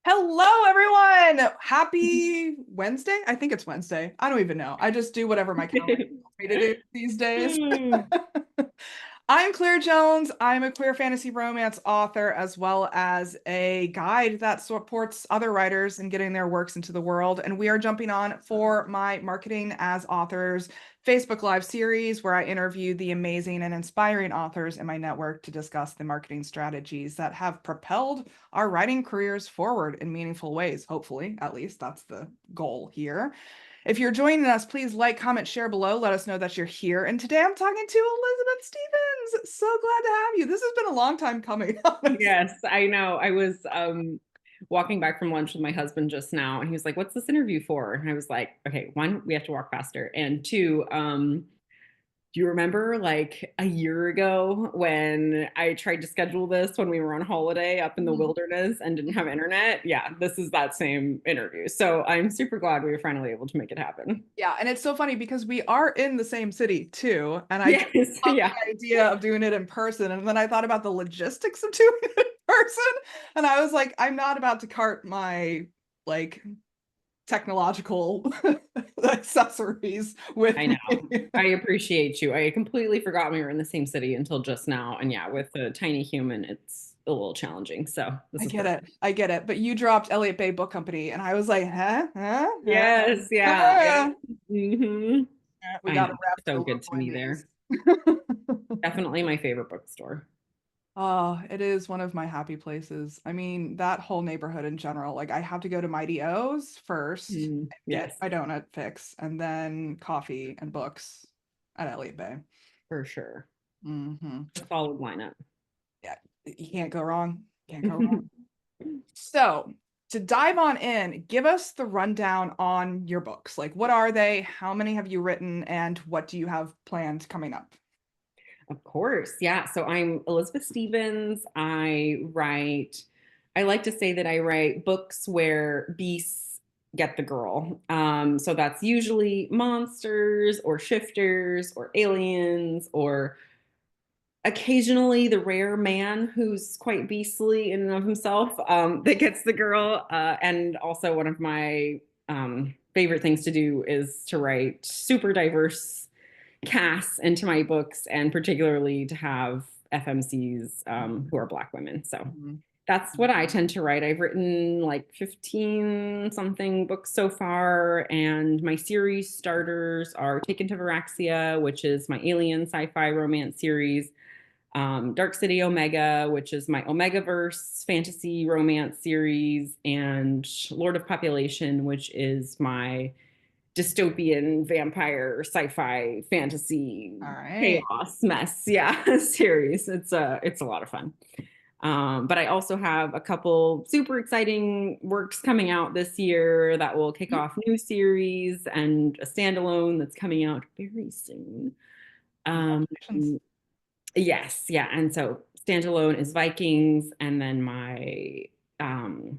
Hello, everyone. Happy Wednesday. I think it's Wednesday. I don't even know. I just do whatever my calendar tells me to do these days. Hmm. I'm Claire Jones. I'm a queer fantasy romance author, as well as a guide that supports other writers in getting their works into the world. And we are jumping on for my Marketing as Authors Facebook Live series, where I interview the amazing and inspiring authors in my network to discuss the marketing strategies that have propelled our writing careers forward in meaningful ways. Hopefully, at least that's the goal here. If you're joining us, please like, comment, share below. Let us know that you're here. And today I'm talking to Elizabeth Stevens. So glad to have you. This has been a long time coming, honestly. Yes, I know. I was walking back from lunch with my husband just now, and he was like, "What's this interview for?" And I was like, "Okay, one, we have to walk faster, and two, do you remember like a year ago when I tried to schedule this when we were on holiday up in the wilderness and didn't have internet? Yeah, this is that same interview. So I'm super glad we were finally able to make it happen. Yeah, and it's so funny because we are in the same city too, and I just Yes, love yeah. the idea of doing it in person. And then I thought about the logistics of doing it in person, and I was like, I'm not about to cart my like technological accessories with I me. know. I appreciate you. I completely forgot we were in the same city until just now. And yeah, with a tiny human, it's a little challenging. So this I is get perfect. it. I get it. But you dropped Elliott Bay Book Company, and I was like, huh? Huh? Huh? Yes, yeah, yeah. Huh? Hmm. We I got know. to wrap the So good to logo in me these. there. Definitely my favorite bookstore. Oh, it is one of my happy places. I mean, that whole neighborhood in general. Like, I have to go to Mighty O's first Mm, and get yes, my donut fix, and then coffee and books at Elliott Bay. for sure. Hmm. A solid lineup. Yeah, you can't go wrong. Can't go wrong. So, to dive on in, give us the rundown on your books. Like, what are they? How many have you written? And what do you have planned coming up? Of course. Yeah. So I'm Elizabeth Stevens. I like to say that I write books where beasts get the girl. So that's usually monsters or shifters or aliens or occasionally the rare man who's quite beastly in and of himself that gets the girl. And also, one of my favorite things to do is to write super diverse casts into my books, and particularly to have FMCs who are Black women. So Mhm. that's what I tend to write. I've written like 15 something books so far, and my series starters are Taken to Voraxia, which is my alien sci fi romance series, Dark City Omega, which is my Omegaverse fantasy romance series, and Lord of Population, which is my dystopian vampire sci-fi fantasy All right. chaos mess, yeah, series. It's a lot of fun. But I also have a couple super exciting works coming out this year that will kick off new series, and a standalone that's coming out very soon. Um, Congratulations. yes, yeah, and so standalone is Vikings, and then my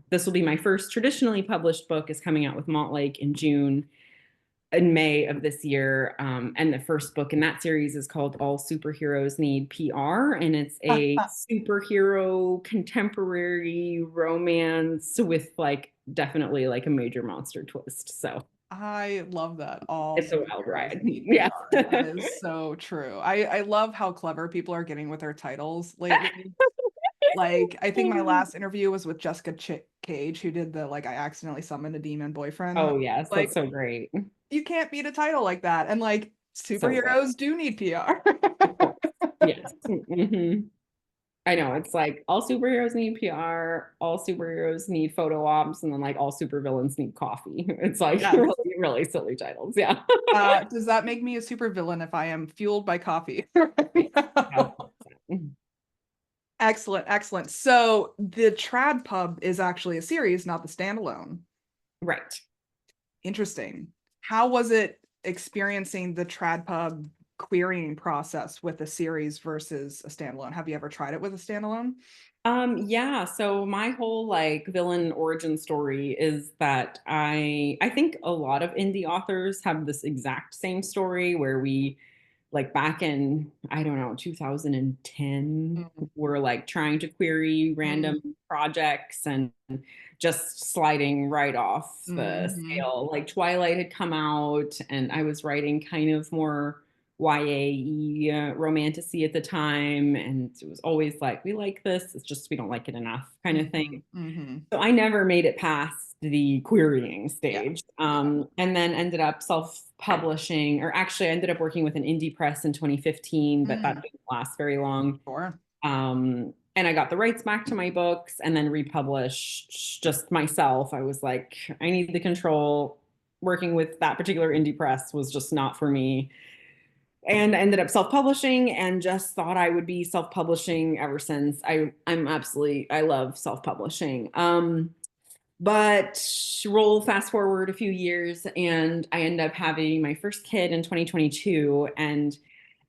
this will be my first traditionally published book is coming out with Montlake in May of this year. And the first book in that series is called All Superheroes Need PR. And it's a superhero contemporary romance with like definitely like a major monster twist. So I love that. All it's a wild superheroes ride. need Yes. PR. That is so true. I love how clever people are getting with their titles lately. Like, I think my last interview was with Jessica Cage, who did the like I accidentally summoned a demon boyfriend. Oh, yes. That's Like, so great. you can't beat a title like that. And like So good. superheroes do need PR. Of course. Yes. Mhm. I know it's like all superheroes need PR, all superheroes need photo ops, and then like all supervillains need coffee. It's like Yes. really, really silly titles. Yeah. Does that make me a supervillain if I am fueled by coffee right now? 1000%. Excellent, excellent. So the Trad Pub is actually a series, not the standalone. Right. Interesting. How was it experiencing the Trad Pub querying process with a series versus a standalone? Have you ever tried it with a standalone? Yeah, so my whole like villain origin story is that I think a lot of indie authors have this exact same story where we like back in, I don't know, 2010, were like trying to query random Mm-hmm. projects and just sliding right off the Mm-hmm. scale. Like Twilight had come out, and I was writing kind of more YA romantasy at the time. And it was always like, we like this, it's just we don't like it enough kind of thing. Mm-hmm. Mm-hmm. So I never made it past the querying Yeah. stage. Yeah. And then ended up self-publishing, or actually I ended up working with an indie press in 2015, but that Mm. didn't last very long. Sure. And I got the rights back to my books and then republished just myself. I was like, I need the control. Working with that particular indie press was just not for me. And I ended up self-publishing and just thought I would be self-publishing ever since. I love self-publishing. But roll fast forward a few years, and I end up having my first kid in 2022. And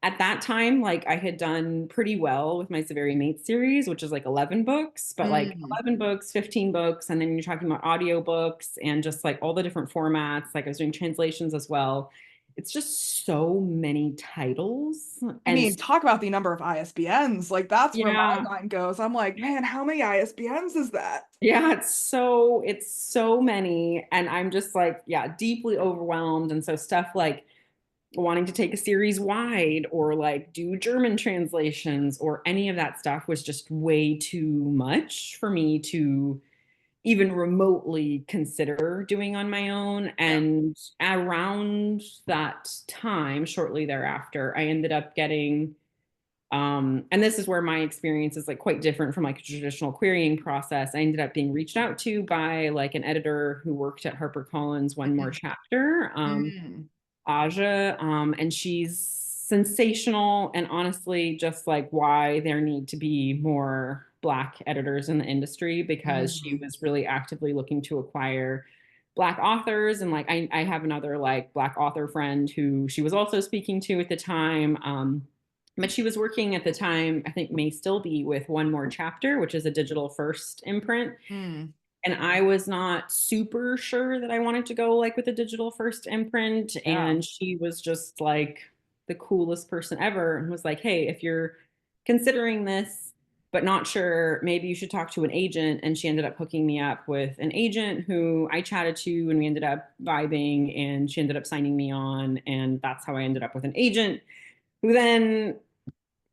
at that time, like I had done pretty well with my Severi Mate series, which is like 11 books, but like Mm. 11 books, 15 books. And then you're talking about audiobooks and just like all the different formats. Like I was doing translations as well. It's just so many titles. I And mean, talk about the number of ISBNs. Like that's where my yeah, mind goes. I'm like, man, how many ISBNs is that? yeah, it's so many, and I'm just like, yeah, deeply overwhelmed. And so stuff like wanting to take a series wide or like do German translations or any of that stuff was just way too much for me to even remotely consider doing on my own. Yeah. And around that time, shortly thereafter, I ended up getting and this is where my experience is like quite different from like a traditional querying process. I ended up being reached out to by like an editor who worked at HarperCollins One More Mm. Chapter, Mm. Aja, and she's sensational, and honestly just like why there need to be more Black editors in the industry, because she Mm. was really actively looking to acquire Black authors. And like I have another like Black author friend who she was also speaking to at the time. But she was working at the time, I think may still be, with One More Chapter, which is a digital first imprint. Mm. And I was not super sure that I wanted to go like with a digital first imprint. Yeah. And she was just like the coolest person ever and was like, hey, if you're considering this, but not sure, maybe you should talk to an agent. And she ended up hooking me up with an agent who I chatted to, and we ended up vibing, and she ended up signing me on. And that's how I ended up with an agent who then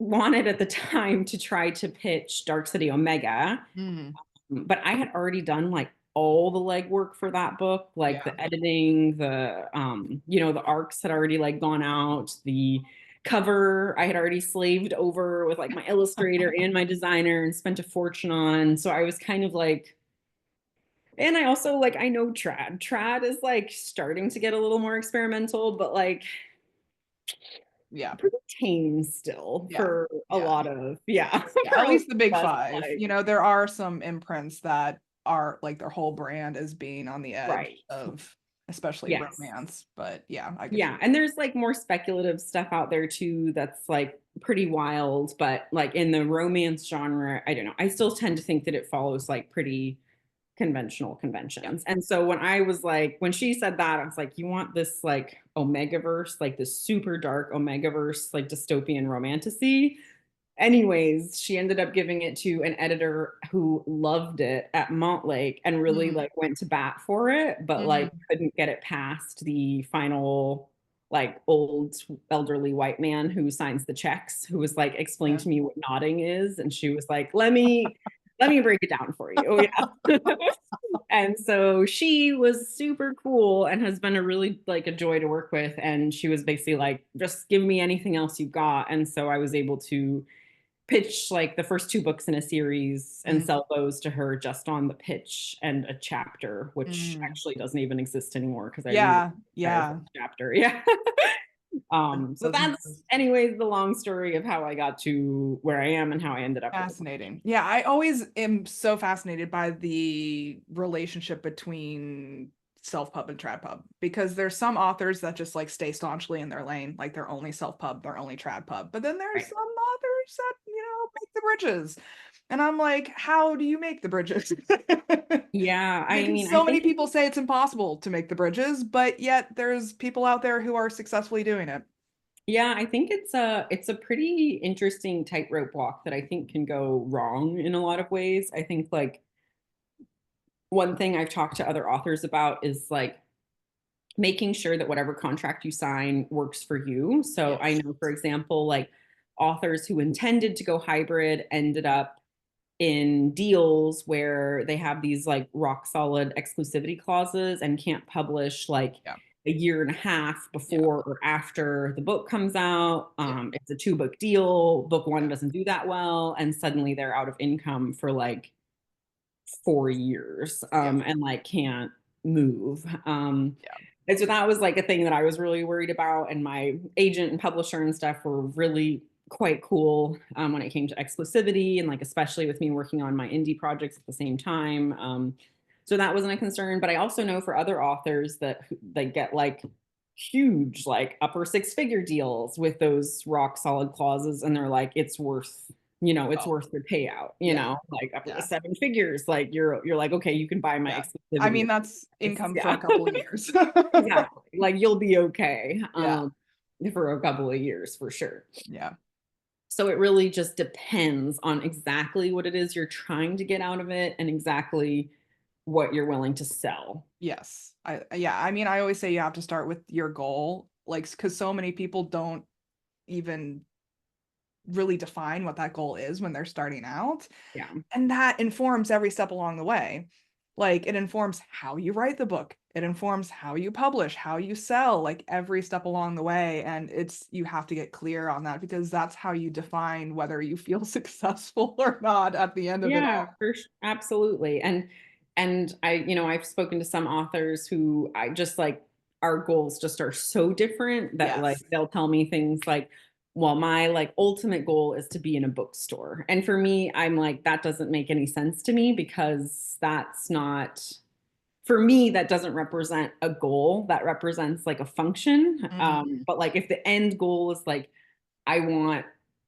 wanted at the time to try to pitch Dark City Omega. Mm. But I had already done like all the legwork for that book, like Yeah. the editing, the arcs had already like gone out, the cover I had already slaved over with like my illustrator and my designer and spent a fortune on. So I was kind of like, and I also like, I know trad is like starting to get a little more experimental, but like Yeah. pretty tame still Yeah. for a Yeah. lot of, yeah, Yeah. for At a lot least the big of us, five. like, There are some imprints that are like their whole brand is being on the edge right. of especially Yes. romance. But yeah, I get you. Yeah, and there's like more speculative stuff out there too that's like pretty wild, but like in the romance genre, I don't know. I still tend to think that it follows like pretty conventional Yeah. conventions. And so when I was like, when she said that, I was like, you want this like Omegaverse, like this super dark Omegaverse, like dystopian romantasy? Anyways, she ended up giving it to an editor who loved it at Montlake and really Mm. like went to bat for it, but like Mm. couldn't get it past the final like old elderly white man who signs the checks, who was like explain Yeah. to me what nodding is. And she was like, let me break it down for you. Oh yeah. And so she was super cool and has been a really like a joy to work with. And she was basically like, just give me anything else you got. And so I was able to pitch like the first two books in a series and Mm. sell those to her just on the pitch and a chapter, which Mm. actually doesn't even exist anymore because I rewrote Yeah. the entire Yeah. first chapter. Yeah. So Those that's anyways the long story of how I got to where I am and how I ended up with it. fascinating. Yeah, I always am so fascinated by the relationship between self-pub and trad pub because there's some authors that just like stay staunchly in their lane, like they're only self-pub, they're only trad pub. But then there's Right. some authors that, make the bridges. And I'm like, how do you make the bridges? Yeah, I mean, Because I so many think people say it's impossible to make the bridges, but yet there's people out there who are successfully doing it. Yeah, I think it's a pretty interesting tightrope walk that I think can go wrong in a lot of ways. I think like one thing I've talked to other authors about is like making sure that whatever contract you sign works for you. So I Yes. know, for example, like authors who intended to go hybrid ended up in deals where they have these like rock solid exclusivity clauses and can't publish like Yeah. a year and a half Yeah. before or after the book comes out. Yeah. It's a two book deal. Book one Yeah. doesn't do that well, and suddenly they're out of income for like 4 years, Yeah. and like can't move. Yeah. And so that was like a thing that I was really worried about. And my agent and publisher and stuff were really quite cool when it came to exclusivity and like especially with me working on my indie projects at the same time. So that wasn't a concern. But I also know for other authors that they get like huge, like upper six figure deals with those rock solid clauses, and they're like, it's worth, it's Oh, worth the payout, yeah. like upper Yeah. seven figures. Like you're like, okay, you can buy my Yeah. I exclusivity. mean, that's It's, income for yeah. a couple of years. Exactly. Like you'll be okay Yeah. for a couple of years for sure. Yeah. So it really just depends on exactly what it is you're trying to get out of it and exactly what you're willing to sell. Yes. Yeah, I mean, I always say you have to start with your goal, like, because so many people don't even really define what that goal is when they're starting out. Yeah. And that informs every step along the way. Like it informs how you write the book. It informs how you publish, how you sell, like every step along the way. And you have to get clear on that because that's how you define whether you feel successful or not at the end of it Yeah, all. absolutely. And I've spoken to some authors who I just like our goals just are so different that like Yes. they'll tell me things like, well, my like ultimate goal is to be in a bookstore. And for me, I'm like, that doesn't make any sense to me because that's not for me, that doesn't represent a goal. That represents like a function. Mm, But like if the end goal is like I want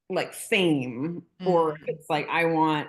like fame, or if mm, it's like I want,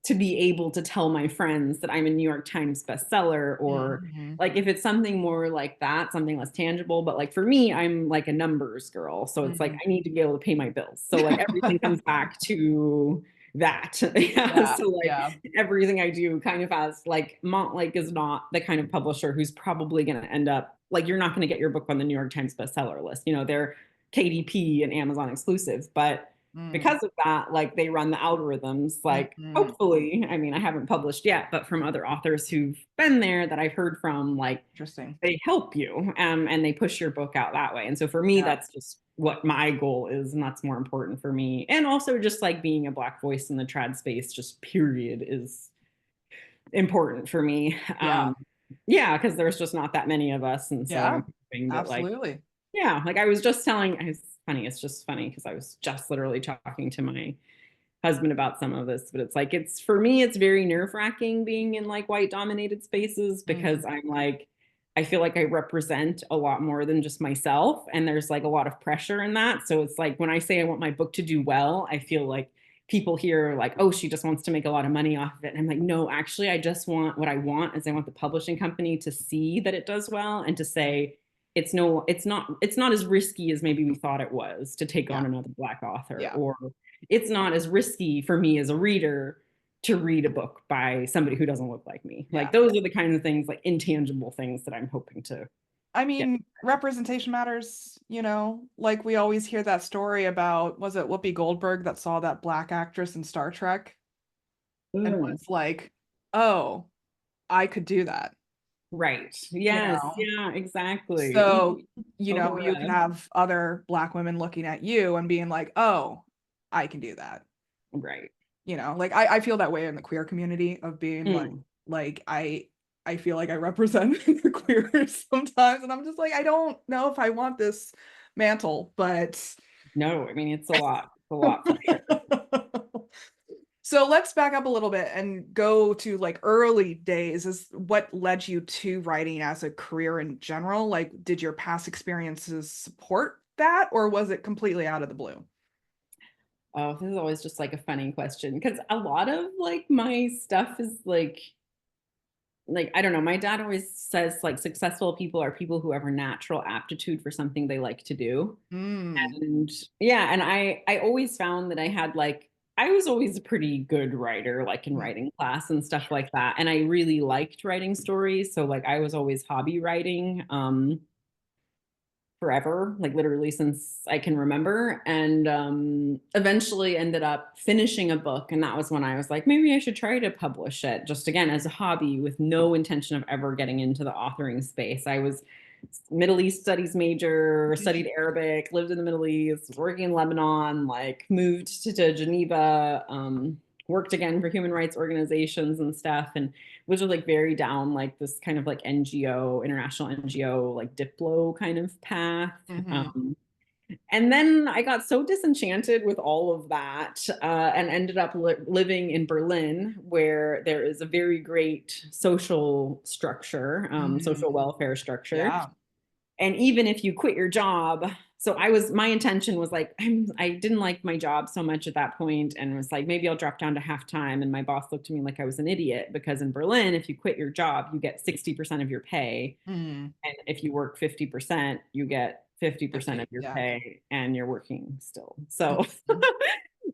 to be able to tell my friends that I'm a New York Times bestseller, or mhm. like if it's something more like that, something less tangible. But like for me, I'm like a numbers girl. So it's like Mhm. I need to be able to pay my bills. So like everything comes back to that. Yeah. Yeah, So like yeah. everything I do kind of has like Montlake is not the kind of publisher who's probably going to end up like you're not going to get your book on the New York Times bestseller list. They're KDP and Amazon exclusive, but Mm, because of that, like they run the algorithms, like mhm. hopefully, I mean, I haven't published yet, but from other authors who've been there that I've heard from, like Interesting. they help you, and they push your book out that way. And so for me, Yeah, that's just what my goal is, and that's more important for me. And also just like being a Black voice in the trad space, just period, is important for me. yeah, Yeah, because there's just not that many of us. And so yeah, I'm hoping that like absolutely. yeah, like I was just telling, it's funny, it's just funny because I was just literally talking to my husband about some of this, but it's like it's for me, it's very nerve-wracking being in like white dominated spaces because Mhm. I'm like, I feel like I represent a lot more than just myself. And there's like a lot of pressure in that. So it's like when I say I want my book to do well, I feel like people here are like, oh, she just wants to make a lot of money off of it. And I'm like, no, actually, I just want what I want is I want the publishing company to see that it does well and to say, it's not as risky as maybe we thought it was to take Yeah, on another Black author, yeah, or it's not as risky for me as a reader to read a book by somebody who doesn't look like me. Like yeah. those are the kinds of things, like intangible things that I'm hoping to I get. mean, representation matters, like we always hear that story about, was it Whoopi Goldberg that saw that black actress in Star Trek and Mm, was like, oh, I could do that, right. you Yes. know? Yeah, exactly. So, Over you could red. have other black women looking at you and being like, oh, I can do that. Right. Like I feel that way in the queer community of being Mm. like I feel like I represent the queers sometimes and I'm just like I don't know if I want this mantle, but No, I mean it's a lot. It's a lot for sure. so let's back up a little bit and go to like early days is what led you to writing as a career in general. Like, did your past experiences support that or was it completely out of the blue? Oh, this is always just like a funny question because a lot of like my stuff is like like, I don't know, my dad always says like successful people are people who have a natural aptitude for something they like to do. Mm. And yeah, and I always found that I had like I was always a pretty good writer, like in Mm. writing class and stuff like that. And I really liked writing stories. So like I was always hobby writing. Forever, like literally since I can remember. And eventually ended up finishing a book. And that was when I was like, maybe I should try to publish it just again as a hobby with no intention of ever getting into the authoring space. I was Middle East studies major, studied Arabic, lived in the Middle East, working in Lebanon, like moved to Geneva, worked again for human rights organizations and stuff. And was just like very down like this kind of like NGO, international NGO, like Diplo kind of path. Hmm. Um, and then I got so disenchanted with all of that and ended up living in Berlin, where there is a very great social structure, social Mm. welfare structure. Yeah. And even if you quit your job, so my intention was like, I didn't like my job so much at that point and was like, maybe I'll drop down to half time. And my boss looked at me like I was an idiot because in Berlin, if you quit your job, you get 60% of your pay. Mm. And if you work 50%, you get 50% of 50. your Yeah. pay and you're working still. So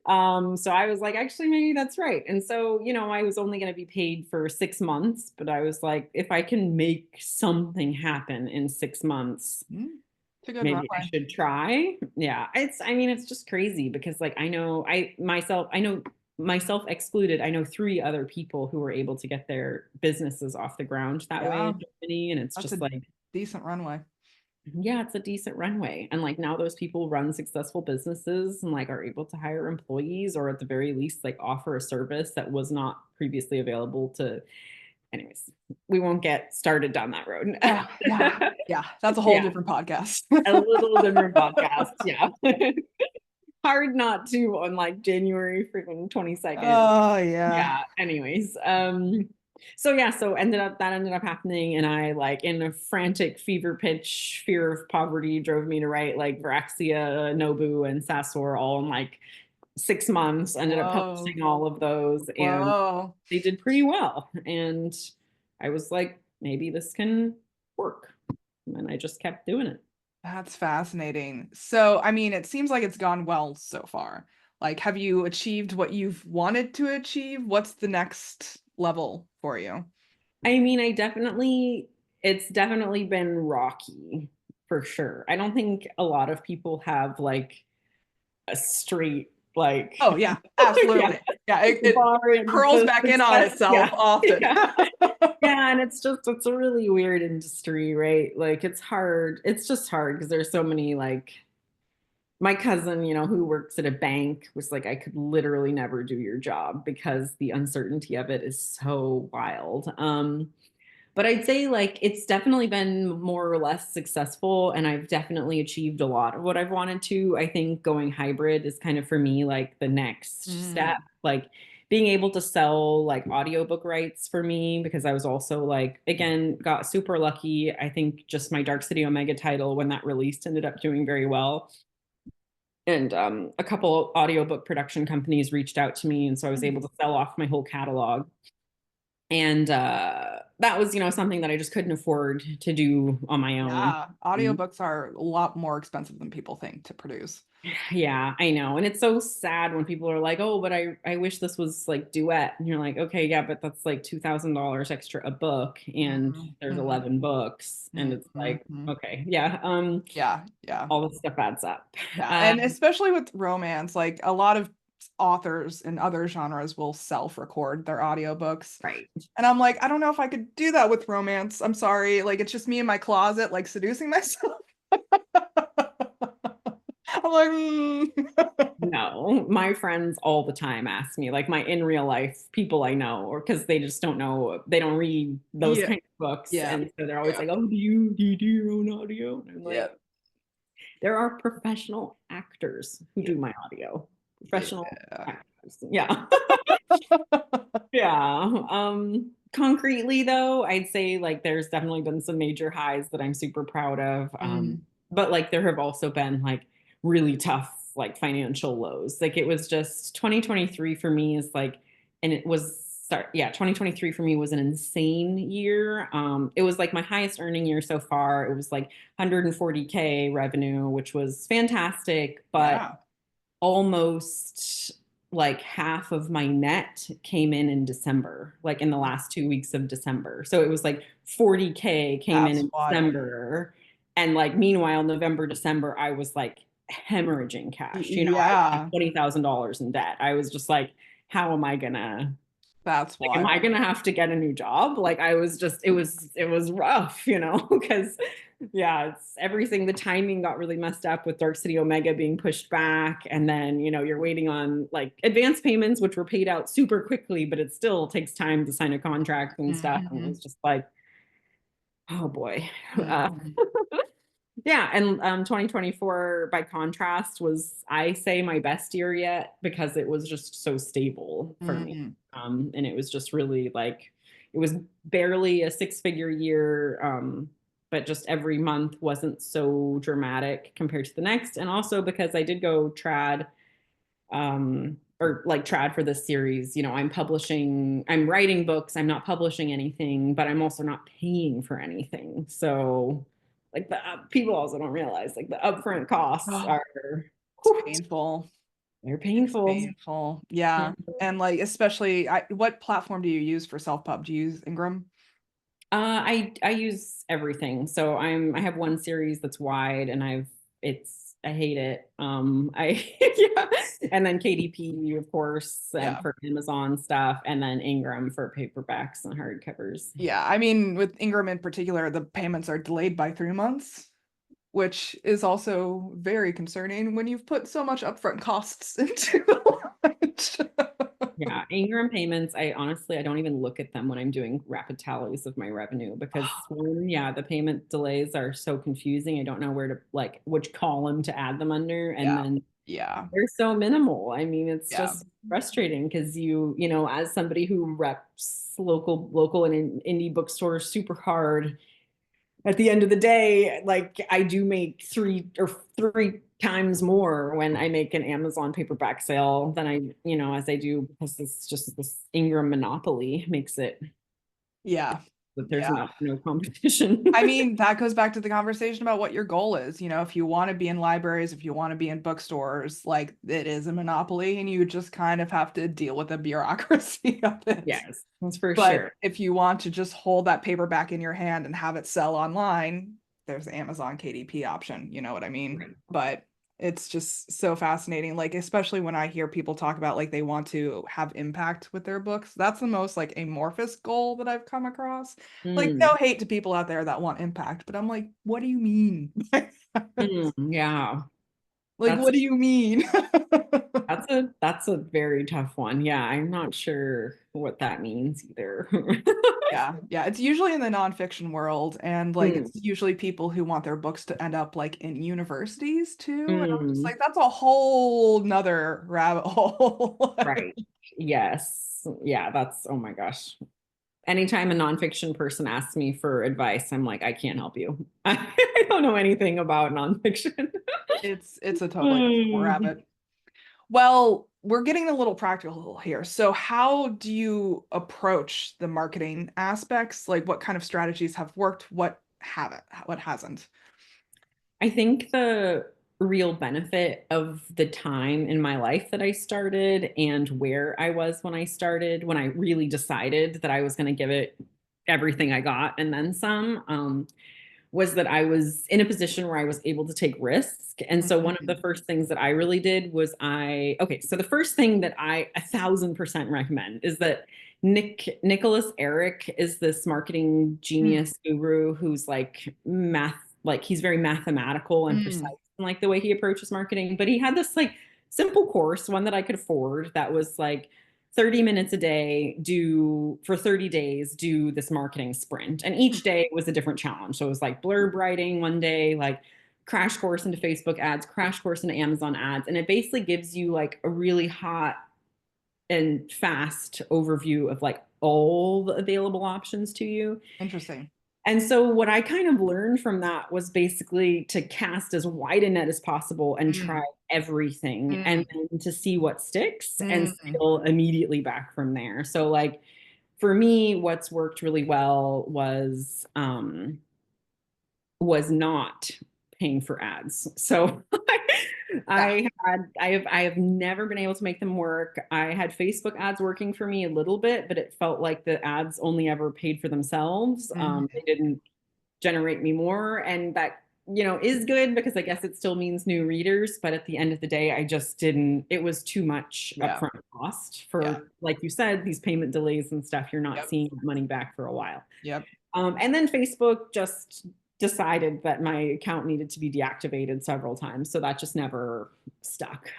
Mhm. so I was like, actually, maybe that's right. And so, I was only going to be paid for 6 months, but I was like, if I can make something happen in 6 months, Mm. It's a good maybe I runway. should try. Yeah. I mean, it's just crazy because like I know myself excluded, I know three other people who were able to get their businesses off the ground that way Yeah. in Germany. And it's That's just a like, decent runway. yeah, it's a decent runway. And like now those people run successful businesses and like are able to hire employees or at the very least like offer a service that was not previously available to anyways. We won't get started down that road. Yeah. Yeah. Yeah. That's a whole Yeah, different podcast. a little different podcast. Yeah. Hard not to on like January freaking 22nd. Oh, yeah. Yeah, anyways. So yeah, so ended up happening and I like in a frantic fever pitch fear of poverty drove me to write like Voraxia, Nobu and Sasor all in like 6 months, ended up Whoa. publishing all of those and Whoa. they did pretty well and I was like maybe this can work and I just kept doing it. That's fascinating. So, I mean, it seems like it's gone well so far. Like, have you achieved what you've wanted to achieve? What's the next level for you? I mean, it's definitely been rocky for sure. I don't think a lot of people have like a straight, like, Oh, yeah, yeah, absolutely. Yeah, it bar curls into back in on success. itself Yeah. often. Yeah. Yeah. And it's a really weird industry, right? Like, it's hard. It's just hard because there's so many, like, my cousin, who works at a bank was like, I could literally never do your job because the uncertainty of it is so wild. But I'd say like it's definitely been more or less successful and I've definitely achieved a lot of what I've wanted to. I think going hybrid is kind of for me like the next step. Mm. Like being able to sell like audiobook rights for me because I was also like again got super lucky. I think just my Dark City Omega title when that released ended up doing very well. And a couple audiobook production companies reached out to me and so I was able to sell off my whole catalog and that was something that I just couldn't afford to do on my own. Yeah, Mm. audiobooks are a lot more expensive than people think to produce. Yeah, I know, and it's so sad when people are like, oh, but I wish this was like duet, and you're like, okay, yeah, but that's like $2,000 extra a book and there's Mhm. 11 books and it's like Mhm. okay, yeah, Yeah, yeah. all this stuff adds up. Yeah, uh, and especially with romance, like a lot of authors in other genres will self-record their audiobooks. right. And I'm like, I don't know if I could do that with romance. I'm sorry. Like it's just me in my closet, like seducing myself. I'm like, No, my friends all the time ask me, like my in real life people I know, or because they just don't know, they don't read those yeah, kind of books. yeah, And so they're always yeah, like, oh, do you do your own audio? And I'm yeah, like, there are professional actors who yeah, do my audio. Professional yeah. actors. Yeah. Yeah. Concretely though, I'd say like there's definitely been some major highs that I'm super proud of. Mm, But like there have also been like really tough like financial lows. Like it was just 2023 for me is like, and it was sorry, yeah, 2023 for me was an insane year. It was like my highest earning year so far. It was like 140K revenue, which was fantastic, but Yeah. almost like half of my net came in December, like in the last 2 weeks of December. So it was like 40K came That's in wild. December. And like meanwhile, November, December, I was like hemorrhaging cash. You know, I was like Yeah, $20,000 in debt. I was just like, how am I gonna that's like, am I wild. gonna have to get a new job? Like I was just, it was rough, because yeah, it's everything. The timing got really messed up with Dark City Omega being pushed back. And then, you're waiting on like advance payments, which were paid out super quickly, but it still takes time to sign a contract and stuff. And it Mhm. was just like, oh boy. Uh, Mhm. yeah, and 2024, by contrast, was, I say, my best year yet because it was just so stable for me. Mhm. And it was just really like, it was barely a six-figure year, but just every month wasn't so dramatic compared to the next. And also because I did go trad, or like trad for this series, I'm writing books, I'm not publishing anything, but I'm also not paying for anything. So like people also don't realize like the upfront costs Oh, are, it's whew, painful. they're It's painful. painful. Yeah. And like especially what platform do you use for self-pub? Do you use Ingram? I use everything. So I have one series that's wide, and I hate it. I yeah, and then KDP, of course, Yeah. for Amazon stuff, and then Ingram for paperbacks and hardcovers. Yeah. I mean, with Ingram in particular, the payments are delayed by 3 months, which is also very concerning when you've put so much upfront costs into the launch. Yeah, Ingram payments, I don't even look at them when I'm doing rapid tallies of my revenue because one, yeah, the payment delays are so confusing. I don't know where to like which column to add them under. And Yeah. then Yeah. they're so minimal. I mean, it's Yeah. just frustrating because as somebody who reps local and indie bookstores super hard, at the end of the day, like I do make three times more when I make an Amazon paperback sale than as I do, because it's just this Ingram monopoly makes it Yeah. that there's Yeah. no competition. I mean, that goes back to the conversation about what your goal is. If you want to be in libraries, if you want to be in bookstores, like it is a monopoly and you just kind of have to deal with the bureaucracy of it. Yes, that's for But sure. if you want to just hold that paperback in your hand and have it sell online, there's the Amazon KDP option. You know what I mean? Right. But it's just so fascinating. Like, especially when I hear people talk about like they want to have impact with their books. That's the most like amorphous goal that I've come across. Like, no Mm, hate to people out there that want impact, but I'm like, what do you mean? yeah, Like, that's what do you mean? that's a very tough one. Yeah, I'm not sure what that means either. Yeah, yeah. It's usually in the nonfiction world, and like Mm, it's usually people who want their books to end up like in universities too. And I'm just mm. like, that's a whole nother rabbit hole. Right. Yes. Yeah, that's, oh my gosh. Anytime a nonfiction person asks me for advice, I'm like, I can't help you. I don't know anything about nonfiction. It's a totally different Mm. rabbit. Well, we're getting a little practical here. So how do you approach the marketing aspects? Like what kind of strategies have worked, what haven't, what hasn't? I think the real benefit of the time in my life that I started and where I was when I started, when I really decided that I was going to give it everything I got and then some, was that I was in a position where I was able to take risk. And so one of the Mhm. first things that I really did was okay, so the first thing that I 1,000% recommend is that Nicholas Eric is this marketing Mm, genius guru who's like he's very mathematical and precise mm, in like the way he approaches marketing. But he had this like simple course, one that I could afford, that was like 30 minutes a day, do for 30 days, do this marketing sprint. And each day was a different challenge. So it was like blurb writing one day, like crash course into Facebook ads, crash course into Amazon ads. And it basically gives you like a really hot and fast overview of like all the available options to you. interesting. And so what I kind of learned from that was basically to cast as wide a net as possible and try Mm, everything and mm, then to see what sticks and mm, scale immediately back from there. So like for me, what's worked really well was not paying for ads. So Yeah. I have never been able to make them work. I had Facebook ads working for me a little bit, but it felt like the ads only ever paid for themselves. They Mhm. didn't generate me more, and that is good because I guess it still means new readers, but at the end of the day I just didn't, it was too much Yeah. upfront cost Yeah. for, like you said, these payment delays and stuff. You're not Yep. seeing money back for a while. Yep. And then Facebook just decided that my account needed to be deactivated several times. So that just never stuck.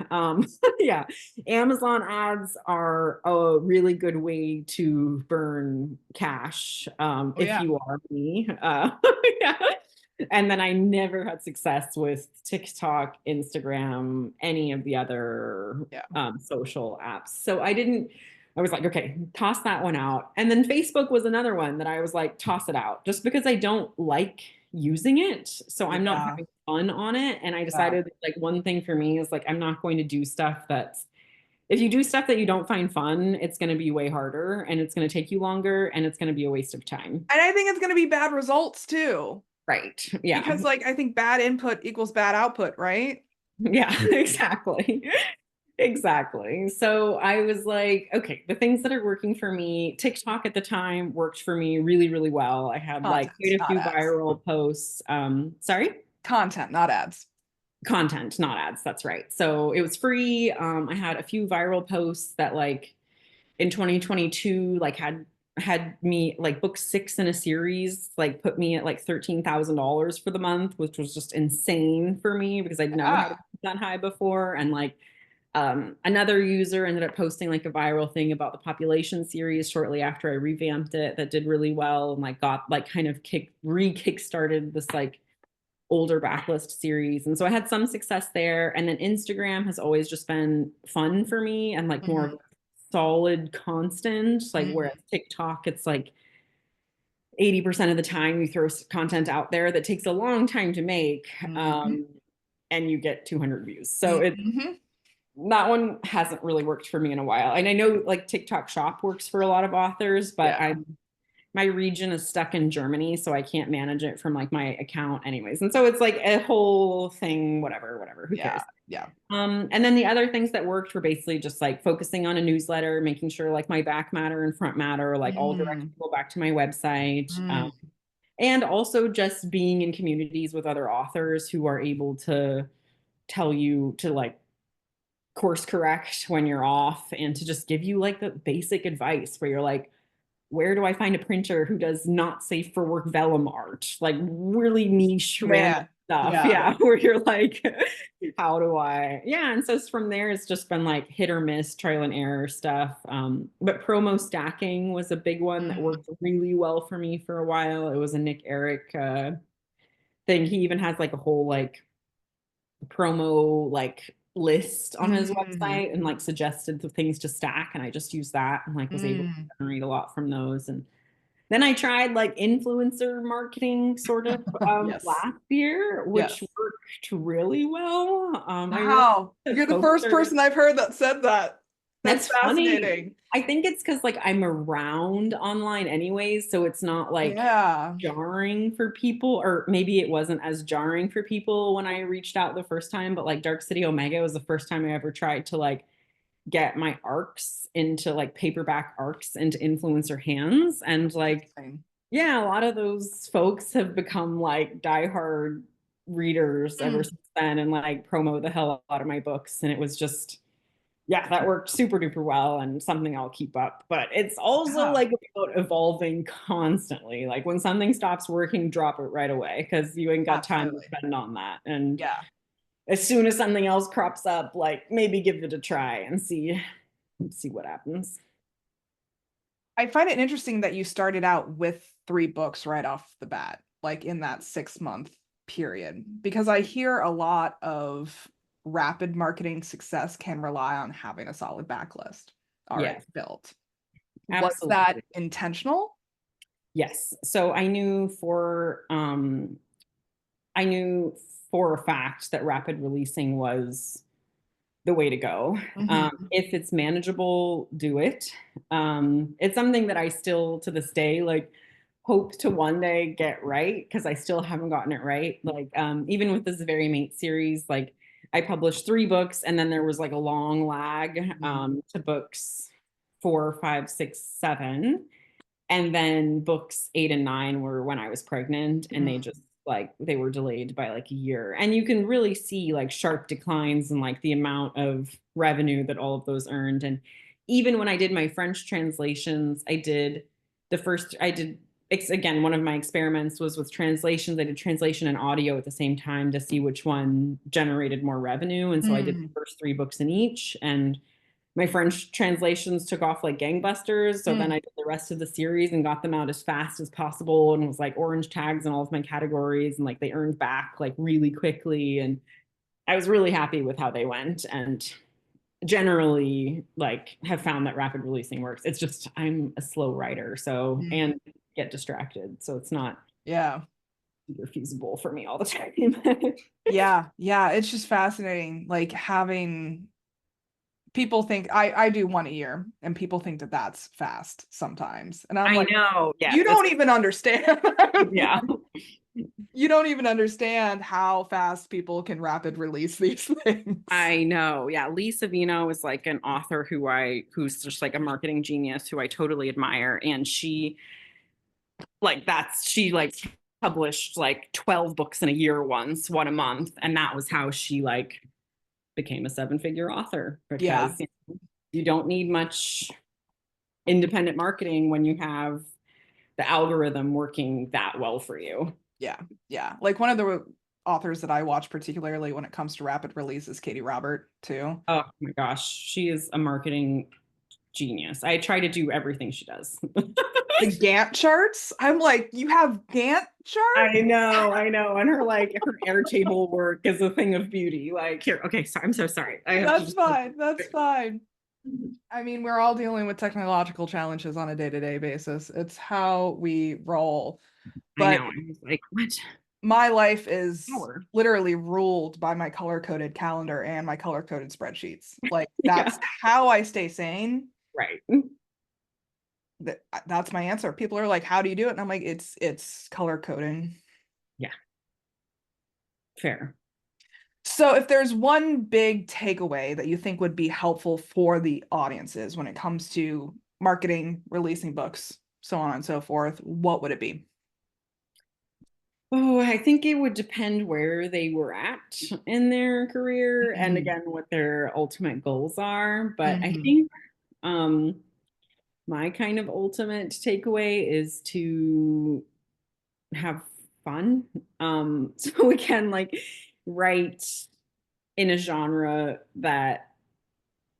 Yeah. Amazon ads are a really good way to burn cash Oh if yeah. you are me. Yeah. And then I never had success with TikTok, Instagram, any of the other Yeah. social apps. So I was like, okay, toss that one out. And then Facebook was another one that I was like, toss it out just because I don't like using it. So I'm not Yeah. having fun on it. And I Yeah. decided like one thing for me is like, I'm not going to do stuff that's, if you do stuff that you don't find fun, it's going to be way harder and it's going to take you longer and it's going to be a waste of time. And I think it's going to be bad results too, Right. Yeah. because like I think bad input equals bad output, right? Yeah, exactly. Exactly. So I was like, okay, the things that are working for me, TikTok at the time worked for me really, really well. I had like Content, quite a not few ads. viral posts. Sorry? Content, not ads. Content, not ads. That's right. So it was free. I had a few viral posts that like in 2022, like had me like book 6 in a series, like put me at like $13,000 for the month, which was just insane for me because I'd never had Yeah. it that high before. And like another user ended up posting like a viral thing about the population series shortly after I revamped it that did really well and like got like kind of kick started this like older backlist series. And so I had some success there. And then Instagram has always just been fun for me and like more of Hmm. a solid constant, like whereas Hmm. TikTok, it's like 80% of the time you throw content out there that takes a long time to make. Hmm. Um, and you get 200 views. So it Hmm. that one hasn't really worked for me in a while. And I know like TikTok Shop works for a lot of authors, but Yeah. my region is stuck in Germany, so I can't manage it from like my account anyways. And so it's like a whole thing, whatever, who Yeah. cares? Yeah. And then the other things that worked were basically just like focusing on a newsletter, making sure like my back matter and front matter, like all direct Mm. people back to my website. Mm. And also just being in communities with other authors who are able to tell you to like course correct when you're off and to just give you like the basic advice where you're like, where do I find a printer who does not safe for work vellum art? Like really niche random Man. stuff. Yeah. Yeah. Where you're like, how do I? Yeah. And so from there, it's just been like hit or miss, trial and error stuff. But promo stacking was a big one that Mm. worked really well for me for a while. It was a Nick Eric thing. He even has like a whole like promo like list on his Mm. website and like suggested the things to stack, and I just used that and like was able to Mm. generate a lot from those. And then I tried like influencer marketing sort of Yes. last year, which Yes. worked really well. I realized Wow. that You're the folks first are, person I've heard that said that. That's that's funny. fascinating. I think it's because like I'm around online anyways, so it's not like Yeah. jarring for people, or maybe it wasn't as jarring for people when I reached out the first time, but like Dark City Omega was the first time I ever tried to like get my arcs into like paperback arcs into influencer hands. And like, Interesting. yeah, a lot of those folks have become like diehard readers ever Mm. since then and like promo the hell out of my books. And it was just, yeah, that worked super duper well and something I'll keep up. But it's also Yeah, like about evolving constantly. Like when something stops working, drop it right away because you ain't got time to absolutely. spend on that. And Yeah. as soon as something else crops up, like maybe give it a try and see what happens. I find it interesting that you started out with 3 books right off the bat, like in that 6-month period, because I hear a lot of rapid marketing success can rely on having a solid backlist already Yeah, built. Was that absolutely. intentional? Yes. So I knew for a fact that rapid releasing was the way to go. Hmm. If it's manageable, do it. It's something that I still to this day like hope to one day get right because I still haven't gotten it right. Like even with this Very Mate series, like I published 3 books and then there was like a long lag to books 4, 5, 6, 7. And then books 8 and 9 were when I was pregnant, and they just like they were delayed by like a year. And you can really see like sharp declines in like the amount of revenue that all of those earned. And even when I did my French translations, I did again, one of my experiments was with translations. I did translation and audio at the same time to see which one generated more revenue. And so I did the Mm. first 3 books in each. And my French translations took off like gangbusters. So then Mm. I did the rest of the series and got them out as fast as possible and was like orange tags in all of my categories. And like they earned back like really quickly. And I was really happy with how they went. And generally like have found that rapid releasing works. It's just I'm a slow writer. So Mm. and get distracted. So it's not Yeah. super feasible for me all the time. Yeah. Yeah. It's just fascinating. Like having people think I do one a year and people think that that's fast sometimes. And I'm I like, know. you Yes, it's don't even understand. yeah. You don't even understand how fast people can rapid release these things. I know. Yeah. Lisa Vino is like an author who's just like a marketing genius who I totally admire. And she like published like 12 books in a year once, one a month. And that was how she like became a 7-figure author Yeah. because you don't need much independent marketing when you have the algorithm working that well for you. Yeah. Yeah. Like one of the authors that I watch particularly when it comes to rapid release is Katie Robert too. Oh my gosh. She is a marketing genius. I try to do everything she does. The Gantt charts. I'm like, you have Gantt charts? I know. And her Airtable work is a thing of beauty. Like here, okay, sorry, I'm so sorry. I have to That's just fine. That's fine. I mean, we're all dealing with technological challenges on a day-to-day basis. It's how we roll. I But know. I was like, what my life is hour? literally ruled by my color-coded calendar and my color-coded spreadsheets. Like Yeah, that's how I stay sane. right. That's my answer. People are like, "How do you do it?" And I'm like, "It's color coding." Yeah, fair. So if there's one big takeaway that you think would be helpful for the audiences when it comes to marketing, releasing books, so on and so forth, what would it be? Oh, I think it would depend where they were at in their career and Mhm. again what their ultimate goals are. But I Mhm. think um my kind of ultimate takeaway is to have fun. So we can like write in a genre that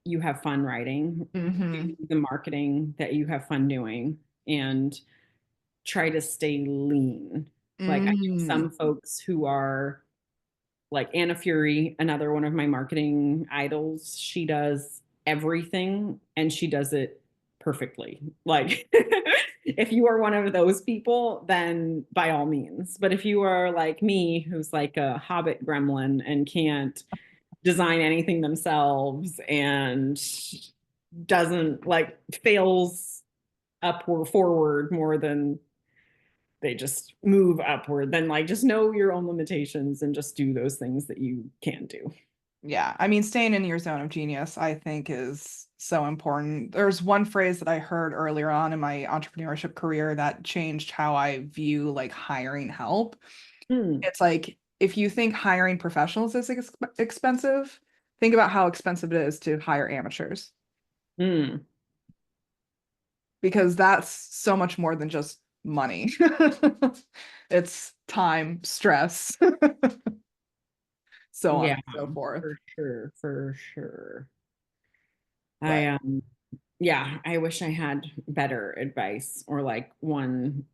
you have fun writing, Mhm. do the marketing that you have fun doing, and try to stay lean. Like I know Mm. some folks who are like Anna Fury, another one of my marketing idols, she does everything and she does it perfectly. Like, if you are one of those people, then by all means. But if you are like me, who's like a hobbit gremlin and can't design anything themselves and doesn't like fails upward forward more than they just move upward, then like just know your own limitations and just do those things that you can do. Yeah, I mean, staying in your zone of genius, I think, is so important. There's one phrase that I heard earlier on in my entrepreneurship career that changed how I view like hiring help. Hmm. It's like if you think hiring professionals is expensive, think about how expensive it is to hire amateurs Hmm. because that's so much more than just money. It's time, stress, so on Yeah, and so forth. for sure, for sure. But I yeah, I wish I had better advice or like one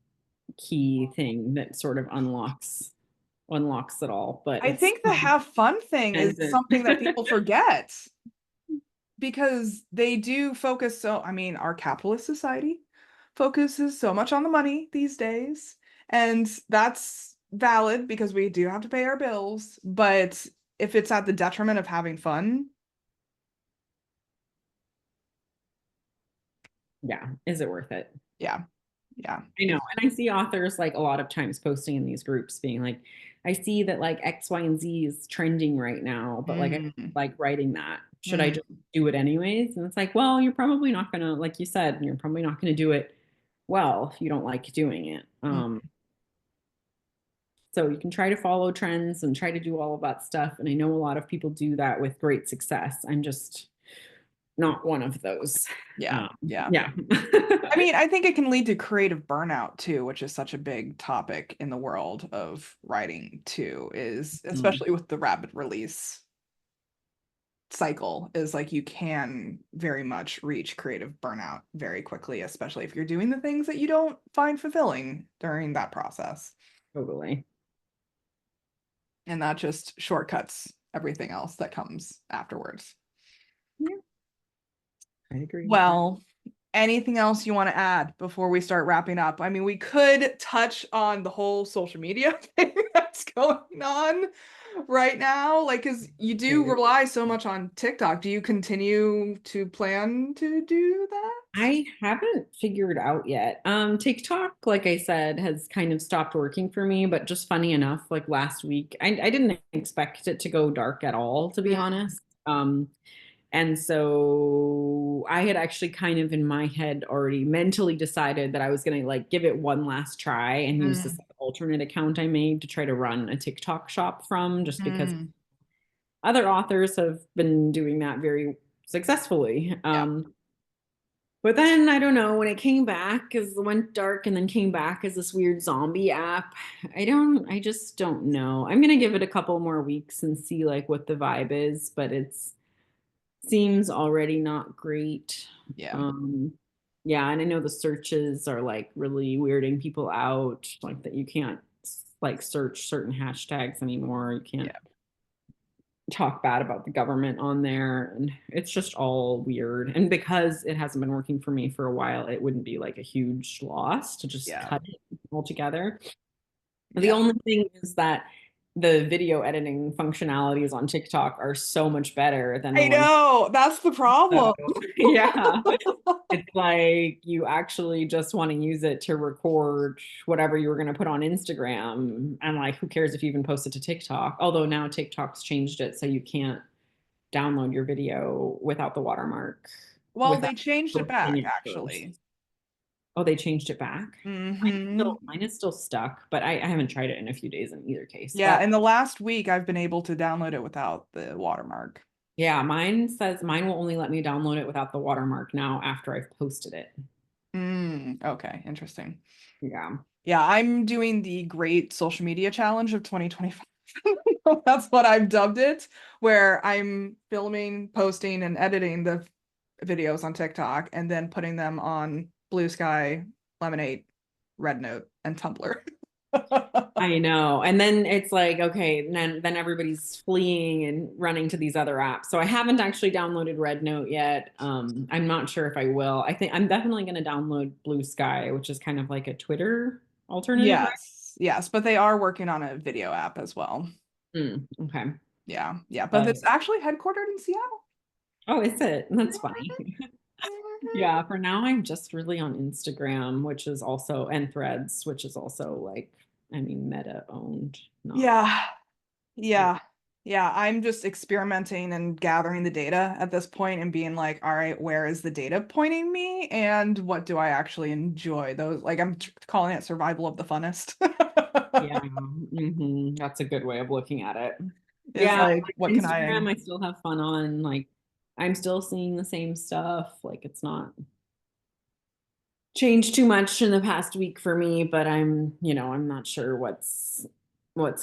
key thing that sort of unlocks it all, but I it's think the have fun thing is dependent. something that people forget because they do focus so, I mean, our capitalist society focuses so much on the money these days, and that's valid because we do have to pay our bills, but if it's at the detriment of having fun, Yeah. Is it worth it? Yeah. Yeah. I know. And I see authors like a lot of times posting in these groups being like, I see that like X, Y, and Z is trending right now, but like I Mm, like writing that. Should I just mm, do it anyways? And it's like, well, you're probably not gonna, like you said, you're probably not gonna do it well if you don't like doing it. mm. So you can try to follow trends and try to do all of that stuff. And I know a lot of people do that with great success. I'm just not one of those. Yeah. Yeah. Yeah. I mean, I think it can lead to creative burnout too, which is such a big topic in the world of writing too, is Mm, especially with the rapid release cycle, is like you can very much reach creative burnout very quickly, especially if you're doing the things that you don't find fulfilling during that process. totally. And that just shortcuts everything else that comes afterwards. Yeah, I agree with that. Well, anything else you want to add before we start wrapping up? I mean, we could touch on the whole social media thing that's going on right now, like, because you do Right. rely so much on TikTok. Do you continue to plan to do that? I haven't figured out yet. TikTok, like I said, has kind of stopped working for me, but just funny enough, like last week, I didn't expect it to go dark at all, to be Mm, honest. And so I had actually kind of in my head already mentally decided that I was gonna like give it one last try and use this mm, alternate account I made to try to run a TikTok shop from, just because mm. other authors have been doing that very successfully. Yeah, But then I don't know when it came back as it went dark and then came back as this weird zombie app. I just don't know. I'm gonna give it a couple more weeks and see like what the vibe is, but it's seems already not great. yeah, Um yeah, and I know the searches are like really weirding people out, like that you can't like search certain hashtags anymore. You can't yeah, talk bad about the government on there, and it's just all weird. And because it hasn't been working for me for a while, it wouldn't be like a huge loss to just yeah, cut it altogether. The yeah. only thing is that the video editing functionalities on TikTok are so much better than the I ones. know, that's the So problem. yeah, it's like you actually just want to use it to record whatever you were going to put on Instagram, and like who cares if you even post it to TikTok, although now TikTok's changed it so you can't download your video without the watermark Well, without they changed it posting back, it first. actually. Oh, they changed it back. Hmm. Mine is still stuck, but I haven't tried it in a few days in either case. Yeah, That in the last week, I've been able to download it without the watermark. yeah, mine says mine will only let me download it without the watermark now after I've posted it. Okay, interesting. Yeah. Yeah, I'm doing the Great Social Media Challenge of 2025. That's what I've dubbed it, where I'm filming, posting, and editing the videos on TikTok and then putting them on Blue Sky, Lemonade, Red Note, and Tumblr. I know. And then it's like, okay, then everybody's fleeing and running to these other apps. So I haven't actually downloaded Red Note yet. I'm not sure if I will. I think I'm definitely going to download Blue Sky, which is kind of like a Twitter alternative, right? Yes, yes, but they are working on a video app as well. Okay. Yeah, yeah, but Uh, it's actually headquartered in Seattle. oh, is it? That's funny. Mhm. Yeah, for now I'm just really on Instagram, which is also and Threads, which is also like, I mean, Meta owned, not. Yeah, yeah, yeah. I'm just experimenting and gathering the data at this point and being like, all right, where is the data pointing me and what do I actually enjoy? Those, like, I'm calling it survival of the funnest. Yeah, that's a good way of looking at it. Is Yeah, like, what like can I? Instagram, I still have fun on. Like, I'm still seeing the same stuff. Like, it's not changed too much in the past week for me, but I'm not sure what's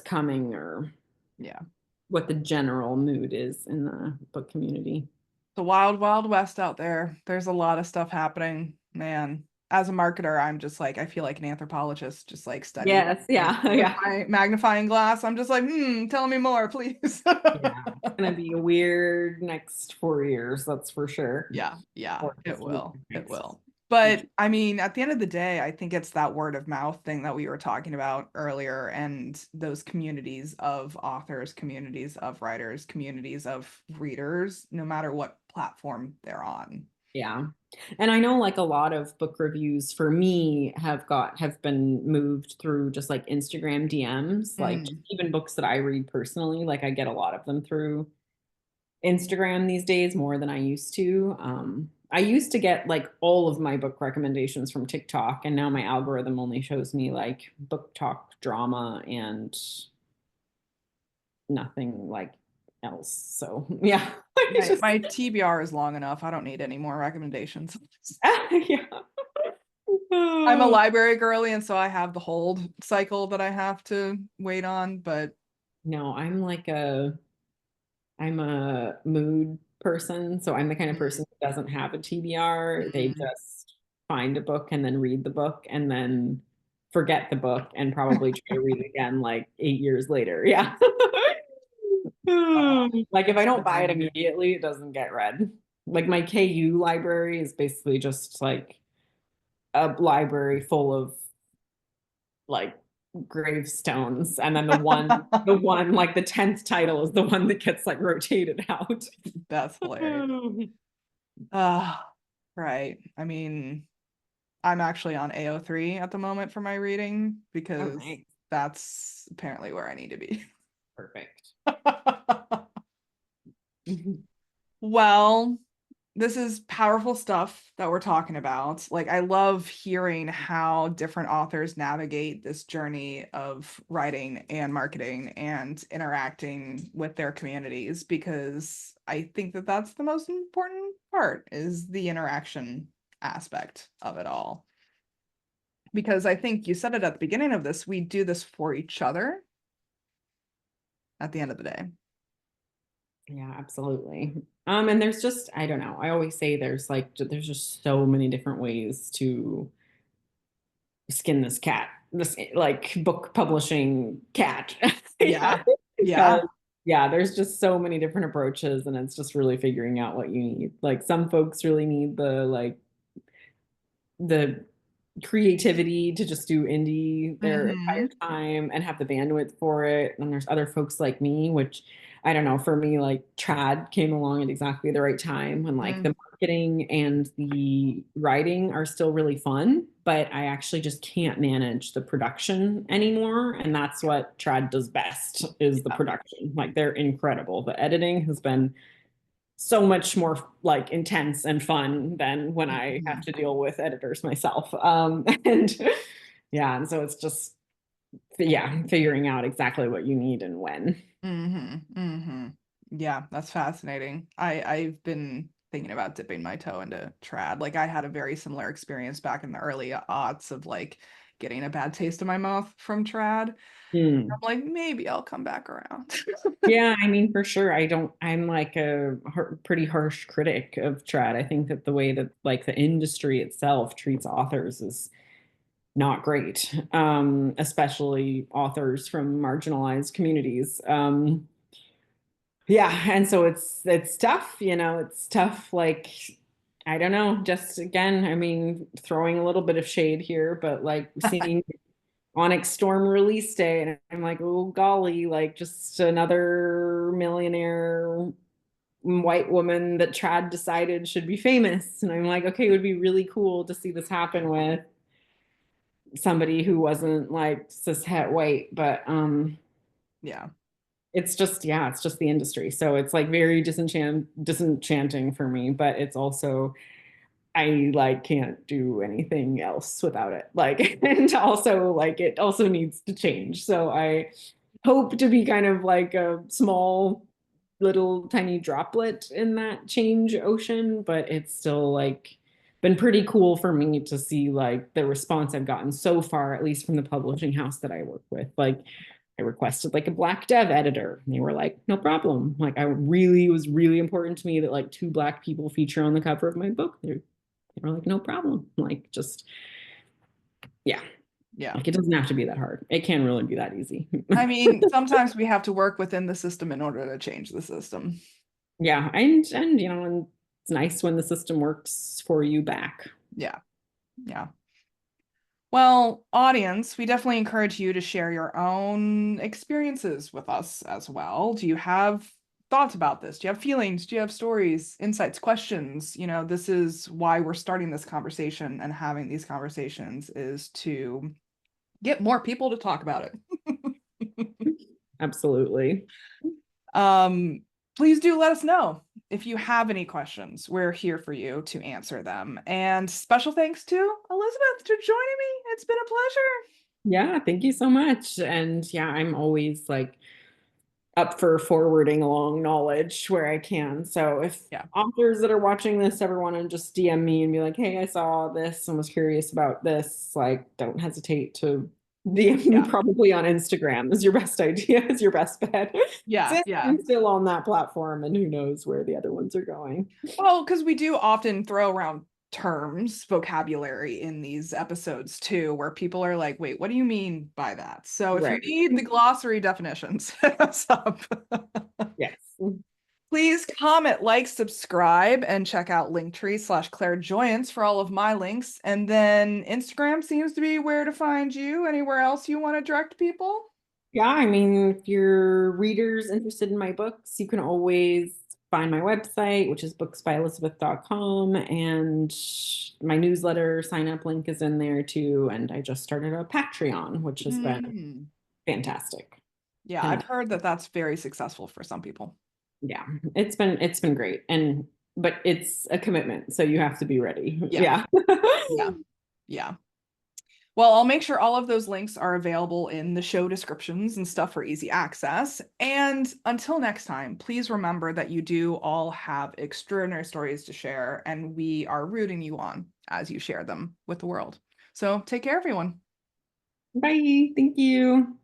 coming or Yeah, what the general mood is in the book community. the wild, wild west out there. There's a lot of stuff happening, man. As a marketer, I'm just like, I feel like an anthropologist, just like studying Yes, things yeah, with yeah. my magnifying glass. I'm just like, tell me more, please. Yeah, it's gonna be a weird next 4 years, that's for sure. Yeah, yeah, Or it just the will. It next will. future. But I mean, at the end of the day, I think it's that word of mouth thing that we were talking about earlier, and those communities of authors, communities of writers, communities of readers, no matter what platform they're on. Yeah. And I know like a lot of book reviews for me have been moved through just like Instagram DMs, like Mm. even books that I read personally, like I get a lot of them through Instagram these days more than I used to. I used to get like all of my book recommendations from TikTok, and now my algorithm only shows me like book talk drama and nothing like else. So yeah, I My just my TBR is long enough. I don't need any more recommendations. yeah. I'm a library girly, and so I have the hold cycle that I have to wait on. But No, I'm a mood person, so I'm the kind of mm, person who doesn't have a TBR. They mm. just find a book and then read the book and then forget the book and probably try to read it again like 8 years later. Yeah. Oh, Like if I don't buy it same. immediately, it doesn't get read. Like my KU library is basically just like a library full of like gravestones, and then the one like the 10th title is the one that gets like rotated out. That's hilarious. Ah, right. I mean, I'm actually on AO3 at the moment for my reading because Okay, that's apparently where I need to be. perfect. Well, this is powerful stuff that we're talking about. Like, I love hearing how different authors navigate this journey of writing and marketing and interacting with their communities because I think that that's the most important part is the interaction aspect of it all. Because I think you said it at the beginning of this, we do this for each other at the end of the day. Yeah, absolutely. And there's just, I don't know. I always say there's just so many different ways to skin this cat, this like book publishing cat. Yeah. Yeah. Because Yeah. yeah, there's just so many different approaches, and it's just really figuring out what you need. Like some folks really need the creativity to just do indie their entire Hmm. time and have the bandwidth for it. And there's other folks like me, which I don't know, for me, like trad came along at exactly the right time when like Mm. the marketing and the writing are still really fun, but I actually just can't manage the production anymore. And that's what trad does best is the Yeah. production. Like they're incredible. The editing has been so much more like intense and fun than when I have Mhm. to deal with editors myself. And yeah, and so it's just yeah, figuring out exactly what you need and when. Yeah, that's fascinating. I've been thinking about dipping my toe into trad. Like I had a very similar experience back in the early aughts of like getting a bad taste in my mouth from trad. I'm Hmm. like, maybe I'll come back around. Yeah, I mean, for sure. I'm like pretty harsh critic of trad. I think that the way that like the industry itself treats authors is not great, especially authors from marginalized communities. Yeah, and so it's tough, it's tough. Like, I don't know, just again, I mean, throwing a little bit of shade here, but like seeing Onyx Storm release day, and I'm like, oh golly, like just another millionaire white woman that Trad decided should be famous. And I'm like, okay, it would be really cool to see this happen with somebody who wasn't like cishet white, but Yeah. it's just yeah, it's just the industry. So it's like very disenchanting for me, but it's also I like can't do anything else without it. Like and also like it also needs to change. So I hope to be kind of like a small little tiny droplet in that change ocean, but it's still like been pretty cool for me to see like the response I've gotten so far, at least from the publishing house that I work with. Like I requested like a black dev editor, and they were like, no problem. Like I really it was really important to me that like two black people feature on the cover of my book. They were like, no problem. Like just yeah, Yeah. like it doesn't have to be that hard. It can really be that easy. I mean, sometimes we have to work within the system in order to change the system. Yeah, and and it's nice when the system works for you back. Yeah. Yeah. Well, audience, we definitely encourage you to share your own experiences with us as well. Do you have thoughts about this? Do you have feelings? Do you have stories, insights, questions? This is why we're starting this conversation and having these conversations, is to get more people to talk about it. Absolutely. Um, Please do let us know if you have any questions. We're here for you to answer them. And special thanks to Elizabeth for joining me. It's been a pleasure. Yeah, thank you so much. And yeah, I'm always like up for forwarding along knowledge where I can. So if Yeah, authors that are watching this ever want to just DM me and be like, hey, I saw this and was curious about this, like, don't hesitate to DM me. yeah, Probably on Instagram is your best idea, is your best bet. yeah, Since yeah. I'm still on that platform and who knows where the other ones are going. Well, because we do often throw around terms, vocabulary in these episodes too, where people are like, wait, what do you mean by that? So if you Right. need the glossary definitions, hit us up. Yes. Please comment, like, subscribe, and check out Linktree/Clairjoyance for all of my links. And then Instagram seems to be where to find you. Anywhere else you want to direct people? Yeah, I mean, if your readers interested in my books, you can always find my website, which is booksbyelizabeth.com, and my newsletter sign up link is in there too. And I just started a Patreon, which has been Mm. fantastic. Yeah, And I've heard that that's very successful for some people. yeah, it's been great. And but it's a commitment, so you have to be ready. Yeah, Yeah. yeah, yeah. Well, I'll make sure all of those links are available in the show descriptions and stuff for easy access. And until next time, please remember that you do all have extraordinary stories to share, and we are rooting you on as you share them with the world. So take care, everyone. Bye. Thank you.